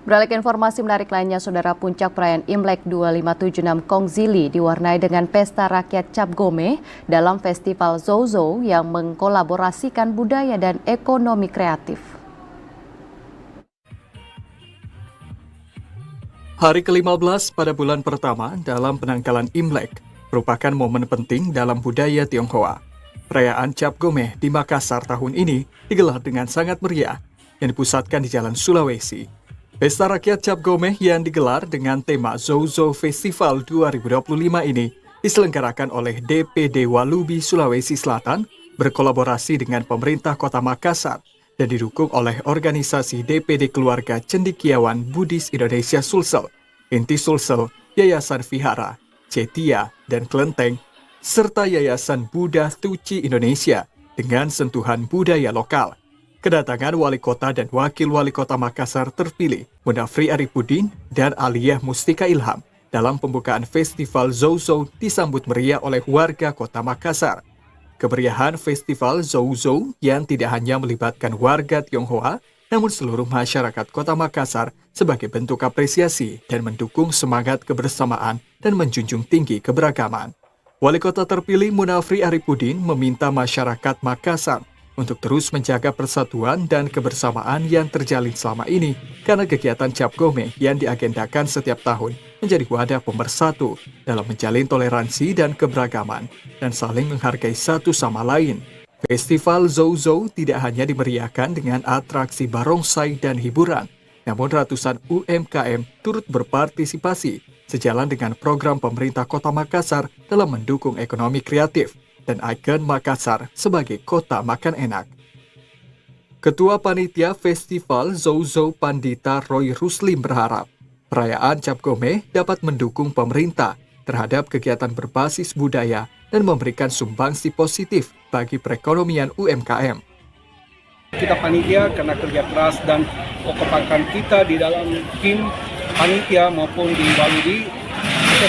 Beralih ke informasi menarik lainnya, Saudara, puncak perayaan Imlek 2576 Kongzili diwarnai dengan pesta rakyat Cap Gomeh dalam festival Zouzou yang mengkolaborasikan budaya dan ekonomi kreatif. Hari ke-15 pada bulan pertama dalam penanggalan Imlek merupakan momen penting dalam budaya Tionghoa. Perayaan Cap Gomeh di Makassar tahun ini digelar dengan sangat meriah yang dipusatkan di Jalan Sulawesi. Pesta Rakyat Cap Gomeh yang digelar dengan tema Zouzou Festival 2025 ini diselenggarakan oleh DPD Walubi Sulawesi Selatan berkolaborasi dengan pemerintah Kota Makassar dan didukung oleh organisasi DPD Keluarga Cendekiawan Buddhis Indonesia Sulsel, Inti Sulsel, Yayasan Vihara, Cetia, dan Kelenteng, serta Yayasan Buddha Tuci Indonesia dengan sentuhan budaya lokal. Kedatangan Wali Kota dan Wakil Wali Kota Makassar terpilih, Munafri Arifudin dan Aliyah Mustika Ilham, dalam pembukaan Festival Zouzou disambut meriah oleh warga Kota Makassar. Kemeriahan Festival Zouzou yang tidak hanya melibatkan warga Tionghoa, namun seluruh masyarakat Kota Makassar sebagai bentuk apresiasi dan mendukung semangat kebersamaan dan menjunjung tinggi keberagaman. Wali Kota terpilih Munafri Arifudin meminta masyarakat Makassar untuk terus menjaga persatuan dan kebersamaan yang terjalin selama ini karena kegiatan Cap Gomeh yang diagendakan setiap tahun menjadi wadah pemersatu dalam menjalin toleransi dan keberagaman dan saling menghargai satu sama lain. Festival Zouzou tidak hanya dimeriahkan dengan atraksi barongsai dan hiburan, namun ratusan UMKM turut berpartisipasi sejalan dengan program pemerintah Kota Makassar dalam mendukung ekonomi kreatif dan ikon Makassar sebagai kota makan enak. Ketua Panitia Festival Zouzou Pandita Roy Ruslim berharap perayaan Cap Gomeh dapat mendukung pemerintah terhadap kegiatan berbasis budaya dan memberikan sumbangsi positif bagi perekonomian UMKM. Kita panitia karena kerja keras dan kekompakan kita di dalam tim panitia maupun di Walubi,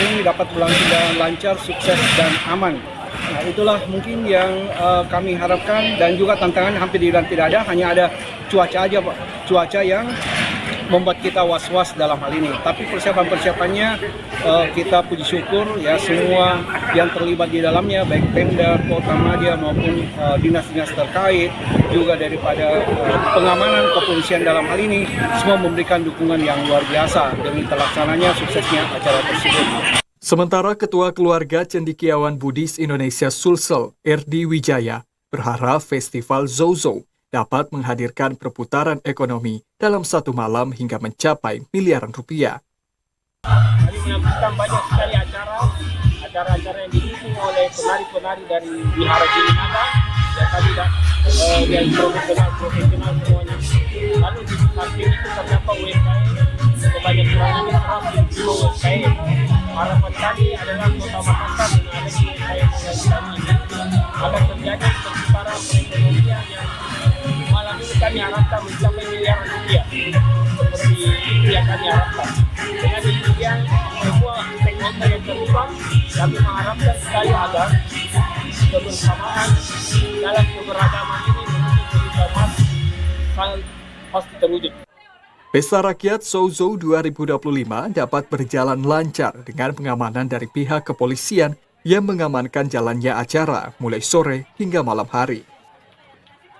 ini dapat berlangsung dengan lancar, sukses, dan aman. Nah, itulah mungkin yang kami harapkan, dan juga tantangan hampir tidak ada, hanya ada cuaca aja, Pak. Cuaca yang membuat kita was-was dalam hal ini. Tapi persiapan-persiapannya kita puji syukur ya, semua yang terlibat di dalamnya, baik Pemda, Kota Madia maupun dinas-dinas terkait, juga daripada pengamanan kepolisian dalam hal ini, semua memberikan dukungan yang luar biasa demi terlaksananya suksesnya acara tersebut. Sementara Ketua Keluarga Cendekiawan Buddhis Indonesia Sulsel, Erdi Wijaya, berharap Festival Zouzou dapat menghadirkan perputaran ekonomi dalam satu malam hingga mencapai miliaran rupiah. Kami menyampaikan banyak sekali acara-acara yang didukung oleh penari-penari dari Wihara Cilinada, yang kami dari profesional semuanya. Lalu di samping itu terdapat UMKM sebanyak kurang lebih 100 UMKM. Harapan kami adalah Kota Makassar dengan ada UMKM ini agar terjadi perputaran perekonomian yang malam ini kami harapkan mencapai miliaran rupiah. Seperti itu yang kami harapkan. Dengan demikian, semua stakeholder yang terlibat, kami mengharapkan sekali agar kebersamaan dalam keberagaman ini pasti terwujud. Pesta Rakyat Zouzou 2025 dapat berjalan lancar dengan pengamanan dari pihak kepolisian yang mengamankan jalannya acara mulai sore hingga malam hari.